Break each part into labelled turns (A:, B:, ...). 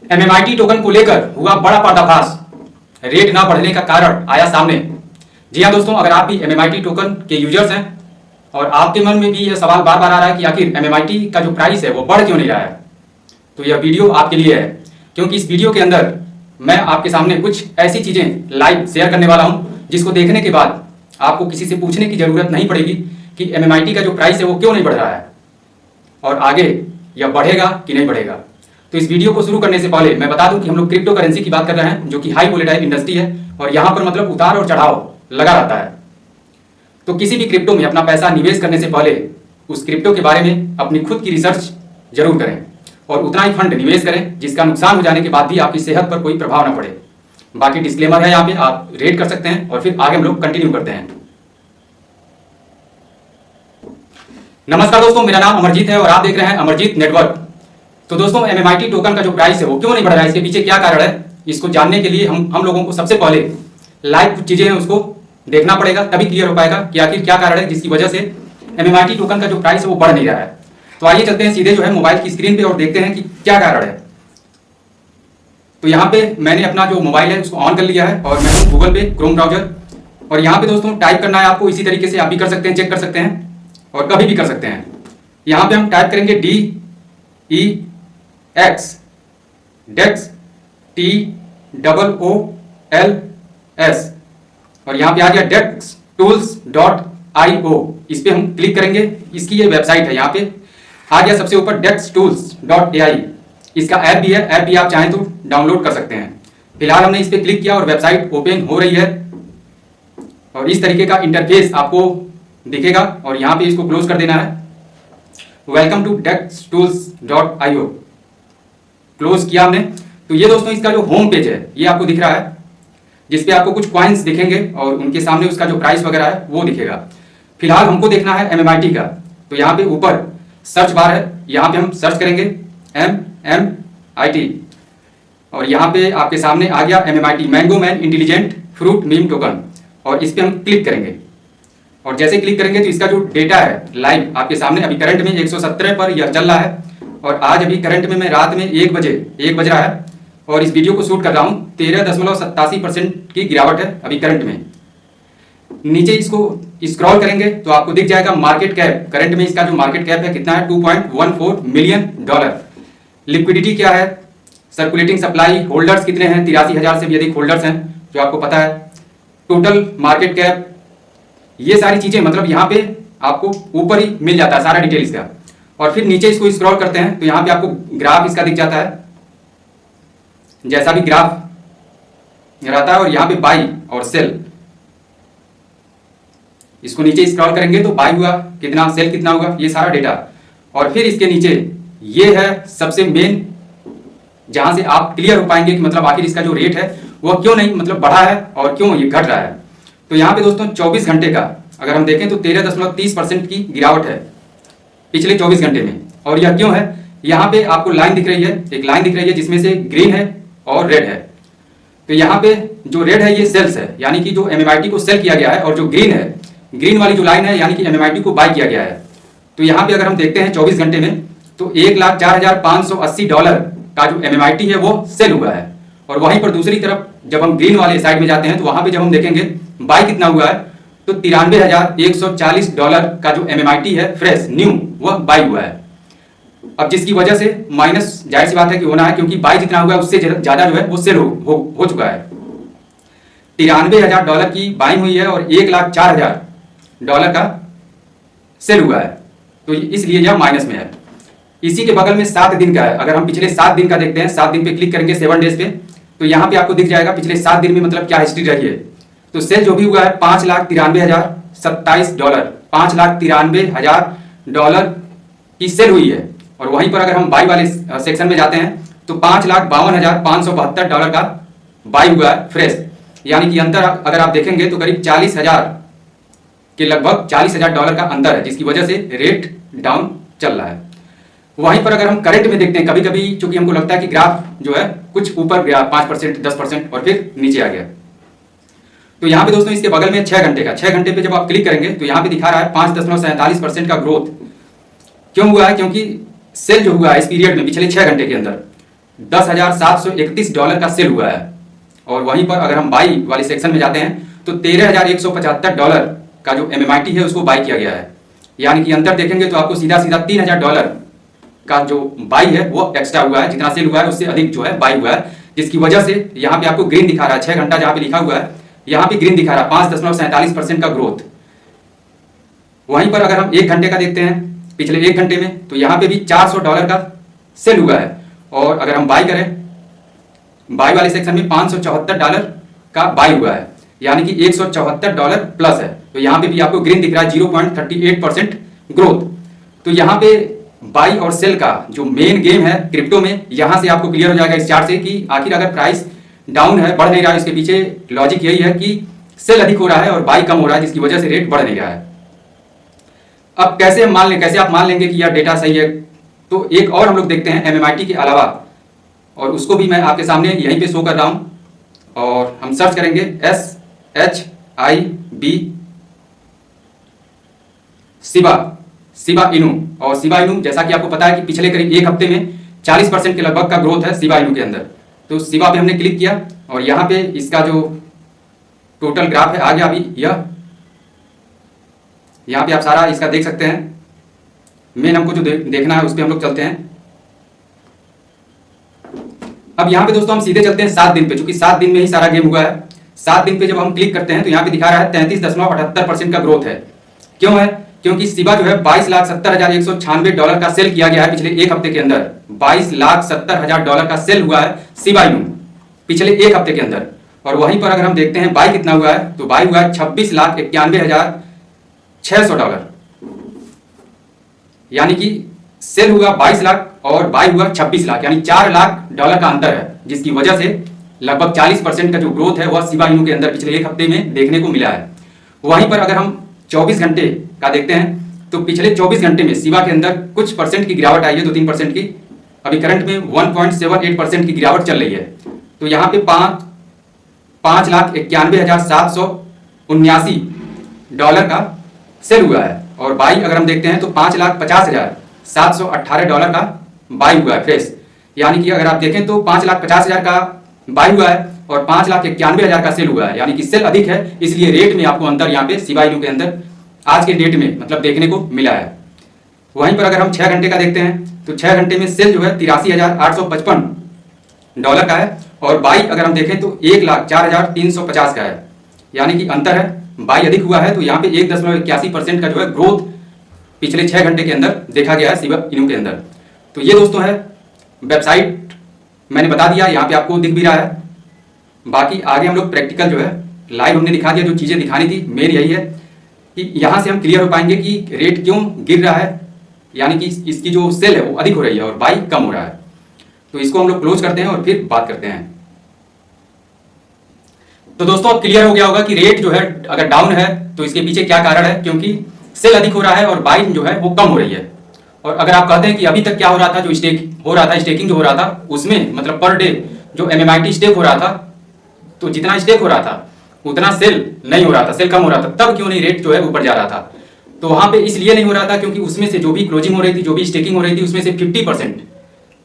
A: MMIT token को लेकर हुआ बड़ा पर्दाफाश। रेट ना बढ़ने का कारण आया सामने। जी हाँ दोस्तों, अगर आप भी एमएमआईटी टोकन के यूजर्स हैं और आपके मन में भी यह सवाल बार बार आ रहा है कि आखिर एमएमआईटी का जो प्राइस है वो बढ़ क्यों नहीं रहा है, तो यह वीडियो आपके लिए है। क्योंकि इस वीडियो के अंदर मैं आपके सामने कुछ ऐसी चीज़ें लाइव शेयर करने वाला हूँ जिसको देखने के बाद आपको किसी से पूछने की ज़रूरत नहीं पड़ेगी कि एमएमआईटी का जो प्राइस है वो क्यों नहीं बढ़ रहा है और आगे यह बढ़ेगा कि नहीं बढ़ेगा। तो इस वीडियो को शुरू करने से पहले मैं बता दूं कि हम लोग क्रिप्टो करेंसी की बात कर रहे हैं, जो कि हाई वोलेटाइल इंडस्ट्री है और यहाँ पर मतलब उतार और चढ़ाव लगा रहता है। तो किसी भी क्रिप्टो में अपना पैसा निवेश करने से पहले उस क्रिप्टो के बारे में अपनी खुद की रिसर्च जरूर करें और उतना ही फंड निवेश करें जिसका नुकसान हो जाने के बाद भी आपकी सेहत पर कोई प्रभाव न पड़े। बाकी डिस्क्लेमर है यहाँ पे, आप रेड कर सकते हैं और फिर आगे हम लोग कंटिन्यू करते हैं। नमस्कार दोस्तों, मेरा नाम अमरजीत है और आप देख रहे हैं अमरजीत नेटवर्क। तो दोस्तों, एमएमआईटी टोकन का जो प्राइस है वो क्यों नहीं बढ़ रहा है, इसके पीछे क्या कारण है, इसको जानने के लिए हम लोगों को सबसे पहले लाइव कुछ चीजें हैं उसको देखना पड़ेगा, तभी क्लियर हो पाएगा कि आखिर क्या कारण है जिसकी वजह से एमएमआईटी टोकन का जो प्राइस है वो बढ़ नहीं रहा है। तो आइए चलते हैं सीधे जो है मोबाइल की स्क्रीन पे और देखते हैं कि क्या कारण है। तो यहाँ पे मैंने अपना जो मोबाइल है उसको ऑन कर लिया है और मैं गूगल पे क्रोम ब्राउजर, और यहाँ पे दोस्तों टाइप करना है आपको। इसी तरीके से आप भी कर सकते हैं, चेक कर सकते हैं और कभी भी कर सकते हैं। यहाँ पे हम टाइप करेंगे DEX डेक्स TOOLS और यहाँ पे आ गया dextools.io। इस पे हम क्लिक करेंगे। इसकी ये वेबसाइट है, यहाँ पे आ गया सबसे ऊपर dextools.ai। इसका ऐप भी है, ऐप भी आप चाहें तो डाउनलोड कर सकते हैं। फिलहाल हमने इस पे क्लिक किया और वेबसाइट ओपन हो रही है और इस तरीके का इंटरफेस आपको दिखेगा और यहाँ पे इसको क्लोज कर देना है। वेलकम टू dextools.io क्लोज किया हमने। तो ये दोस्तों इसका जो होम पेज है ये आपको दिख रहा है, जिसपे आपको कुछ कॉइन्स दिखेंगे और उनके सामने उसका जो प्राइस वगैरह है वो दिखेगा। फिलहाल हमको देखना है एमएमआईटी का, तो यहाँ पे ऊपर सर्च बार है, यहाँ पे हम सर्च करेंगे MMIT और यहाँ पे आपके सामने आ गया MMIT mango man intelligent fruit meme token और इस पे हम क्लिक करेंगे। और जैसे क्लिक करेंगे तो इसका जो डेटा है लाइव आपके सामने अभी करंट में 117 पर यह चल रहा है और आज अभी करंट में मैं रात में 1 बज रहा है और इस वीडियो को शूट कर रहा हूँ। 13.87% की गिरावट है अभी करंट में। नीचे इसको स्क्रॉल करेंगे तो आपको दिख जाएगा मार्केट कैप। करंट में इसका जो मार्केट कैप है कितना है, $2.14 मिलियन। लिक्विडिटी क्या है, सर्कुलेटिंग सप्लाई, होल्डर्स कितने हैं, 83,000 से भी अधिक होल्डर्स हैं जो आपको पता है। टोटल मार्केट कैप, ये सारी चीजें मतलब यहाँ पे आपको ऊपर ही मिल जाता है सारा डिटेल इसका। और फिर नीचे इसको स्क्रॉल करते हैं तो यहाँ पे आपको ग्राफ इसका दिख जाता है, जैसा भी ग्राफ रहता है। और यहाँ पे बाई और सेल, इसको नीचे स्क्रॉल करेंगे तो बाई हुआ कितना, सेल कितना होगा, ये सारा डेटा। और फिर इसके नीचे ये है सबसे मेन, जहां से आप क्लियर हो पाएंगे कि मतलब आखिर इसका जो रेट है वह क्यों नहीं मतलब बढ़ा है और क्यों ये घट रहा है। तो यहाँ पे दोस्तों 24 घंटे का अगर हम देखें तो 13.30% की गिरावट है पिछले 24 घंटे में। और यह क्यों है, यहाँ पे आपको लाइन दिख रही है, एक लाइन दिख रही है जिसमें से ग्रीन है और रेड है। तो यहाँ पे जो रेड है ये सेल्स है, यानी कि जो एमएमआईटी को सेल किया गया है, और जो ग्रीन है, ग्रीन वाली जो लाइन है यानी कि एमएमआईटी को बाय किया गया है। तो यहाँ पे अगर हम देखते हैं 24 घंटे में तो $1,04,580 का जो एमएमआईटी है वो सेल हुआ है। और वहीं पर दूसरी तरफ जब हम ग्रीन वाले साइड में जाते हैं तो वहां पे जब हम देखेंगे बाय कितना हुआ है तो $93,140 का जो एमएमआईटी है फ्रेश न्यू वह बाय हुआ है। अब जिसकी वजह से माइनस जाहिर सी बात है कि होना है, क्योंकि बाय जितना हुआ है उससे ज्यादा जो है वो सेल हो चुका है। $93,000 की बाइंग हुई है और $1,04,000 का सेल हुआ है, तो इसलिए यह माइनस में है। इसी के बगल में 7 दिन का है, अगर हम पिछले 7 दिन का देखते हैं, 7 दिन पे क्लिक करेंगे 7 डेज पे, तो यहाँ पे आपको दिख जाएगा पिछले 7 दिन में मतलब क्या हिस्ट्री रही है। तो सेल जो भी हुआ है $5,93,027, $5,93,000 की सेल हुई है। और वहीं पर अगर हम बाई वाले सेक्शन में जाते हैं तो $5,52,572 का बाई हुआ है फ्रेश, यानी कि अंतर अगर आप देखेंगे तो करीब 40,000 के लगभग $40,000 का अंतर है, जिसकी वजह से रेट डाउन चल रहा है। वहीं पर अगर हम करंट में देखते हैं, कभी कभी चूंकि हमको लगता है कि ग्राफ जो है कुछ ऊपर गया 5%, 10% और फिर नीचे आ गया। तो यहाँ पे दोस्तों इसके बगल में 6 घंटे का, 6 घंटे पे जब आप क्लिक करेंगे तो यहाँ पे दिखा रहा है 5.47% का ग्रोथ। क्यों हुआ है, क्योंकि सेल जो हुआ है इस पीरियड में पिछले 6 घंटे के अंदर $10,731 का सेल हुआ है। और वहीं पर अगर हम बाई वाले सेक्शन में जाते हैं तो $13,175 का जो MMIT है उसको बाई किया गया है। यानी कि अंतर देखेंगे तो आपको सीधा सीधा $3,000 का जो बाई है वो एक्स्ट्रा हुआ है। जितना सेल हुआ है उससे अधिक जो है बाई हुआ है, जिसकी वजह से यहाँ पे आपको ग्रीन दिखा रहा है। 6 घंटा जहाँ पे लिखा हुआ है यहाँ पे ग्रीन दिखा रहा है, 5.47% का ग्रोथ। वहीं पर अगर हम 1 घंटे का देखते हैं, पिछले 1 घंटे में, तो यहाँ पे भी $400 का सेल हुआ है। और अगर हम बाई करें, बाई वाले सेक्शन में $574 का बाई हुआ है, यानी कि $174 प्लस है। तो यहाँ पे भी आपको ग्रीन दिख रहा है, 0.38% ग्रोथ। तो यहाँ पे बाई और सेल का जो मेन गेम है क्रिप्टो में, यहाँ से आपको क्लियर हो जाएगा इस चार्ट से कि आखिर अगर प्राइस डाउन है, बढ़ नहीं रहा है, इसके पीछे लॉजिक यही है कि सेल अधिक हो रहा है और बाई कम हो रहा है, जिसकी वजह से रेट बढ़ नहीं रहा है। अब कैसे हम मान लें, कैसे आप मान लेंगे कि यह डेटा सही है? तो एक और हम लोग देखते हैं MMIT के अलावा, और उसको भी मैं आपके सामने यहीं पे शो कर रहा हूं। और हम सर्च करेंगे SHIB शिबा इनू। और शिबा इनू, जैसा कि आपको पता है कि पिछले करीब 1 हफ्ते में 40% के लगभग का ग्रोथ है शिबा इनू के अंदर। तो शिबा पे हमने क्लिक किया और यहाँ पे इसका जो टोटल ग्राफ है आ गया अभी यह। यहाँ पे आप सारा इसका देख सकते हैं। मेन हमको जो देखना है उस पर हम लोग चलते हैं। अब यहाँ पे दोस्तों हम सीधे चलते हैं 7 दिन पे, चूंकि 7 दिन में ही सारा गेम हुआ है। 7 दिन पे जब हम क्लिक करते हैं तो यहाँ पे दिखा रहा है 33.78% का ग्रोथ है। क्यों है? क्योंकि शिबा जो है $22,70,196 का सेल किया गया है पिछले 1 हफ्ते के अंदर। $22,70,000 का सेल हुआ है शिबा इनू पिछले 1 हफ्ते के अंदर। और वहीं पर अगर हम देखते हैं बाई कितना हुआ है, तो बाई हुआ है $26,91,600। यानी कि सेल हुआ 22 लाख और बाई हुआ 26 लाख, यानी $4 लाख का अंतर है, जिसकी वजह से लगभग 40% का जो ग्रोथ है वह शिबा इनू के अंदर पिछले 1 हफ्ते में देखने को मिला है। वहीं पर अगर हम 24 घंटे का देखते हैं तो पिछले 24 घंटे में शिबा के अंदर कुछ परसेंट की गिरावट आई है, 2-3% की। अभी करंट में 1.78% की गिरावट चल रही है। तो यहाँ पे $5,91,779 का सेल हुआ है। और बाई अगर हम देखते हैं तो $5,50,718 का बाई हुआ है फ्रेश। यानी कि अगर आप देखें तो 5,50,000 का बाई हुआ है और 5,91,000 का सेल हुआ है, यानी कि सेल अधिक है, इसलिए रेट में आपको अंतर यहाँ पे शिबा इनू के अंदर आज के डेट में मतलब देखने को मिला है। वहीं पर अगर हम 6 घंटे का देखते हैं तो 6 घंटे में सेल जो है $83,855 का है और बाई अगर हम देखें तो 1,04,350 का है, यानी कि अंतर है, बाई अधिक हुआ है। तो यहाँ पे 1.81% का जो है ग्रोथ पिछले 6 घंटे के अंदर देखा गया है शिबा इनू के अंदर। तो ये दोस्तों है वेबसाइट, मैंने बता दिया, यहाँ पे आपको दिख भी रहा है। बाकी आगे हम लोग प्रैक्टिकल जो है लाइव हमने दिखा दिया, जो चीज़ें दिखानी थी मेन यही है कि यहाँ से हम क्लियर हो पाएंगे कि रेट क्यों गिर रहा है, यानी कि इसकी जो सेल है वो अधिक हो रही है और बाई कम हो रहा है। तो इसको हम लोग क्लोज करते हैं और फिर बात करते हैं। तो दोस्तों अब क्लियर हो गया होगा कि रेट जो है अगर डाउन है तो इसके पीछे क्या कारण है, क्योंकि सेल अधिक हो रहा है और बाई जो है वो कम हो रही है। और अगर आप कहते हैं कि अभी तक क्या हो रहा था, जो स्टेक हो रहा था, स्टेकिंग जो हो रहा था, उसमें मतलब पर डे जो MMIT स्टेक हो रहा था, तो जितना स्टेक हो रहा था उतना सेल नहीं हो रहा था, सेल कम हो रहा था, तब क्यों नहीं रेट जो है ऊपर जा रहा था? तो वहां पे इसलिए नहीं हो रहा था क्योंकि उसमें से जो भी क्लोजिंग हो रही थी, जो भी स्टेकिंग हो रही थी, उसमें से 50%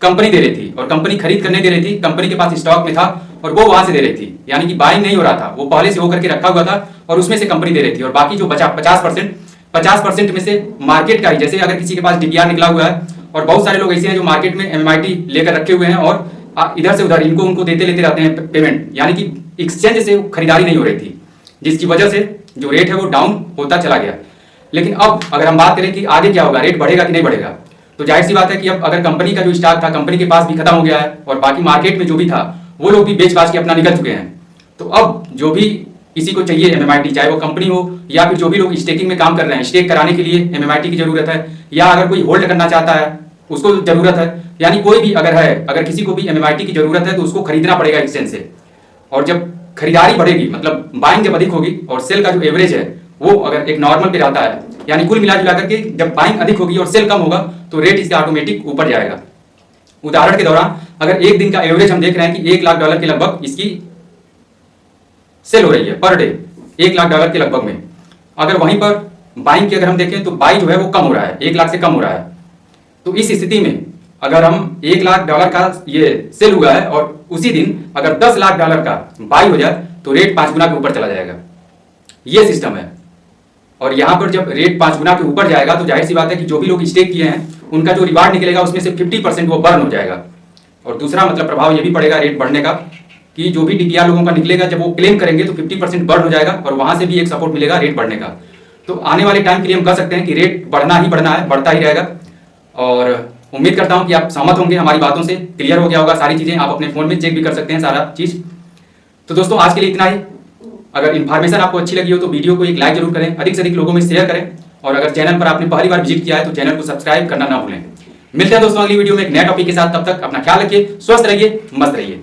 A: कंपनी दे रही थी और कंपनी खरीद करने दे रही थी, कंपनी के पास स्टॉक में था और वो वहां से दे रही थी, यानी कि बाइंग नहीं हो रहा था, वो पहले से होकर के रखा हुआ था और उसमें से कंपनी दे रही थी। और बाकी जो बचा 50% में से मार्केट का ही, जैसे अगर किसी के पास DPR निकला हुआ है और बहुत सारे लोग ऐसे हैं जो मार्केट में MMIT लेकर रखे हुए हैं और इधर से उधर इनको उनको देते लेते रहते हैं पेमेंट, यानी कि एक्सचेंज से खरीदारी नहीं हो रही थी, जिसकी वजह से जो रेट है वो डाउन होता चला गया। लेकिन अब अगर हम बात करें कि आगे क्या होगा, रेट बढ़ेगा कि नहीं बढ़ेगा, तो जाहिर सी बात है कि अब अगर कंपनी का जो स्टॉक था कंपनी के पास भी खत्म हो गया है और बाकी मार्केट में जो भी था वो लोग भी बेच बाच के अपना निकल चुके हैं। तो अब जो भी किसी को चाहिए MMIT, चाहे वो कंपनी हो या फिर जो भी लोग स्टेकिंग में काम कर रहे हैं, स्टेक कराने के लिए MMIT की जरूरत है, या अगर कोई होल्ड करना चाहता है उसको जरूरत है, यानी कोई भी अगर है, अगर किसी को भी MMIT की जरूरत है तो उसको खरीदना पड़ेगा एक्सचेंज से। और जब खरीदारी बढ़ेगी, मतलब बाइंग जब अधिक होगी और सेल का जो एवरेज है वो अगर एक नॉर्मल पे रहता है, यानी कुल मिला जुला करके जब बाइंग अधिक होगी और सेल कम होगा तो रेट इसका ऑटोमेटिक ऊपर जाएगा। उदाहरण के दौरान अगर एक दिन का एवरेज हम देख रहे हैं कि $1 लाख के लगभग इसकी सेल हो रही है पर डे, $1 लाख के लगभग में, अगर वहीं पर बाइंग की अगर हम देखें तो बाई जो है वो कम हो रहा है, 1 लाख से कम हो रहा है। तो इस स्थिति में अगर हम $1,00,000 का ये सेल हुआ है और उसी दिन अगर $10,00,000 का बाई हो जाए तो रेट 5 गुना के ऊपर चला जाएगा। ये सिस्टम है। और यहाँ पर जब रेट 5 गुना के ऊपर जाएगा तो जाहिर सी बात है कि जो भी लोग स्टेक किए हैं उनका जो रिवार्ड निकलेगा उसमें से 50% वो बर्न हो जाएगा। और दूसरा मतलब प्रभाव ये भी पड़ेगा रेट बढ़ने का कि जो भी डीपीआर लोगों का निकलेगा जब वो क्लेम करेंगे तो 50% बर्न हो जाएगा और वहां से भी एक सपोर्ट मिलेगा रेट बढ़ने का। तो आने वाले टाइम के लिए हम कह सकते हैं कि रेट बढ़ना ही बढ़ना है, बढ़ता ही रहेगा। और उम्मीद करता हूं कि आप सहमत होंगे हमारी बातों से, क्लियर हो गया होगा सारी चीजें। आप अपने फोन में चेक भी कर सकते हैं सारा चीज। तो दोस्तों आज के लिए इतना ही। अगर इन्फॉर्मेशन आपको अच्छी लगी हो तो वीडियो को एक लाइक जरूर करें, अधिक से अधिक लोगों में शेयर करें और अगर चैनल पर आपने पहली बार विजिट किया है तो चैनल को सब्सक्राइब करना ना भूलें। मिलते हैं दोस्तों अगली वीडियो में एक नए टॉपिक के साथ। तब तक अपना ख्याल रखिए, स्वस्थ रहिए, मस्त रहिए।